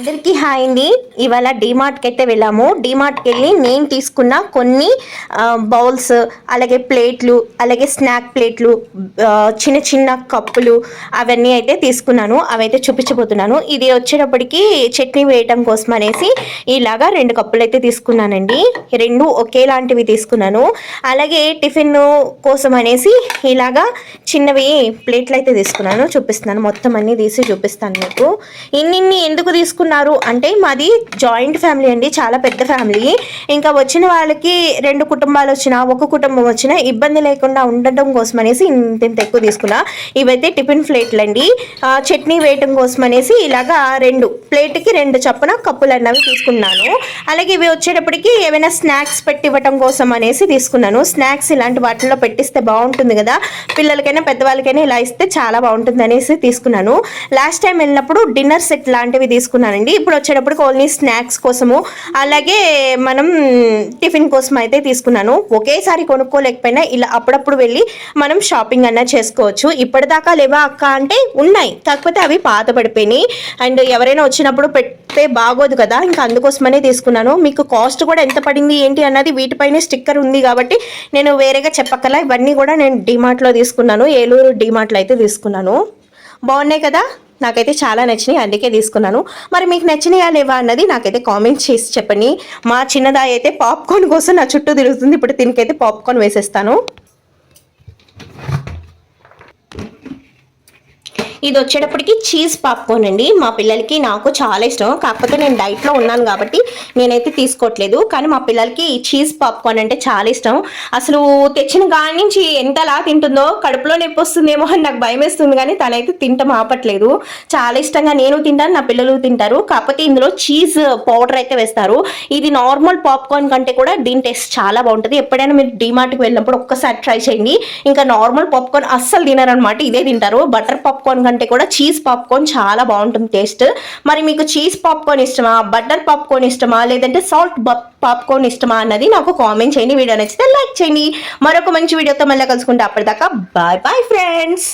అందరికీ హాయ్ అండి. ఇవాళ డీమార్ట్కి అయితే వెళ్ళాము. డీమార్ట్కి వెళ్ళి నేను తీసుకున్న కొన్ని బౌల్స్, అలాగే ప్లేట్లు, అలాగే స్నాక్ ప్లేట్లు, చిన్న చిన్న కప్పులు అవన్నీ అయితే తీసుకున్నాను. అవైతే చూపించబోతున్నాను. ఇది వచ్చేటప్పటికి చట్నీ వేయటం కోసం అనేసి ఇలాగా 2 కప్పులు అయితే తీసుకున్నానండి. 2 ఒకేలాంటివి తీసుకున్నాను. అలాగే టిఫిన్ కోసం అనేసి ఇలాగా చిన్నవి ప్లేట్లు అయితే తీసుకున్నాను. చూపిస్తున్నాను, మొత్తం అన్నీ తీసి చూపిస్తాను మీకు. ఇన్ని ఎందుకు తీసుకున్నారు అంటే మాది జాయింట్ ఫ్యామిలీ అండి, చాలా పెద్ద ఫ్యామిలీ. ఇంకా వచ్చిన వాళ్ళకి 2 కుటుంబాలు వచ్చినా, ఒక కుటుంబం వచ్చినా ఇబ్బంది లేకుండా ఉండటం కోసం అనేసి ఇంత ఎక్కువ తీసుకున్నా. ఇవైతే టిఫిన్ ప్లేట్లు అండి. చట్నీ వేయటం కోసం అనేసి ఇలాగా 2 ప్లేట్కి 2 చొప్పున కప్పులు అన్నవి తీసుకున్నాను. అలాగే ఇవి వచ్చేటప్పటికి ఏమైనా స్నాక్స్ పెట్టి ఇవ్వటం కోసం అనేసి తీసుకున్నాను. స్నాక్స్ ఇలాంటి వాటిల్లో పెట్టిస్తే బాగుంటుంది కదా, పిల్లలకైనా పెద్దవాళ్ళకైనా ఇలా ఇస్తే చాలా బాగుంటుంది అనేసి తీసుకున్నాను. లాస్ట్ టైం వెళ్ళినప్పుడు డిన్నర్ సెట్ లాంటివి తీసుకున్నానండి. ఇప్పుడు వచ్చేటప్పుడు ఓన్లీ స్నాక్స్ కోసము, అలాగే మనం టిఫిన్ కోసం అయితే తీసుకున్నాను. ఒకేసారి కొనుక్కోలేకపోయినా ఇలా అప్పుడప్పుడు వెళ్ళి మనం షాపింగ్ అన్నా చేసుకోవచ్చు. ఇప్పటిదాకా లేవా అక్క అంటే ఉన్నాయి, కాకపోతే అవి పాత పడిపోయినాయి. అండ్ ఎవరైనా వచ్చినప్పుడు పెడితే బాగోదు కదా, ఇంకా అందుకోసమనే తీసుకున్నాను. మీకు కాస్ట్ కూడా ఎంత పడింది ఏంటి అన్నది వీటిపైనే స్టిక్కర్ ఉంది కాబట్టి నేను వేరేగా చెప్పక్కల. ఇవన్నీ కూడా నేను డీమార్ట్లో తీసుకున్నాను, ఏలూరు డీమార్ట్లో అయితే తీసుకున్నాను. బాగున్నాయి కదా, నాకైతే చాలా నచ్చినాయి, అందుకే తీసుకున్నాను. మరి మీకు నచ్చినాయా లేవా అన్నది నాకైతే కామెంట్ చేసి చెప్పండి. మా చిన్నదాయి అయితే పాప్కార్న్ కోసం నా చుట్టూ తిరుగుతుంది. ఇప్పుడు దీనికైతే పాప్కార్న్ వేసేస్తాను. ఇది వచ్చేటప్పటికి చీజ్ పాప్కార్న్ అండి. మా పిల్లలకి నాకు చాలా ఇష్టం, కాకపోతే నేను డైట్లో ఉన్నాను కాబట్టి నేనైతే తీసుకోవట్లేదు. కానీ మా పిల్లలకి చీజ్ పాప్కార్న్ అంటే చాలా ఇష్టం. అసలు తెచ్చిన కాడి నుంచి ఎంతలా తింటుందో, కడుపులో నొప్పి వస్తుందేమో అని నాకు భయం వేస్తుంది. కానీ తనైతే తింటాం ఆపట్లేదు. చాలా ఇష్టంగా నేను తింటాను, నా పిల్లలు తింటారు. కాకపోతే ఇందులో చీజ్ పౌడర్ అయితే వేస్తారు. ఇది నార్మల్ పాప్కార్న్ కంటే కూడా దీని టేస్ట్ చాలా బాగుంటుంది. ఎప్పుడైనా మీరు డీమార్ట్కి వెళ్ళినప్పుడు ఒక్కసారి ట్రై చేయండి. ఇంకా నార్మల్ పాప్కార్న్ అస్సలు తినరనమాట, ఇదే తింటారు. బటర్ పాప్కార్న్ అంటే కూడా చీజ్ పాప్కార్న్ చాలా బాగుంటుంది టేస్ట్. మరి మీకు చీజ్ పాప్కార్న్ ఇష్టమా, బటర్ పాప్కార్న్ ఇష్టమా, లేదంటే సాల్ట్ పాప్కార్న్ ఇష్టమా అన్నది నాకు కామెంట్ చేయండి. వీడియో నచ్చితే లైక్ చేయండి. మరొక మంచి వీడియోతో మళ్ళీ కలుసుకుంటే అప్పటిదాకా బాయ్ బాయ్ ఫ్రెండ్స్.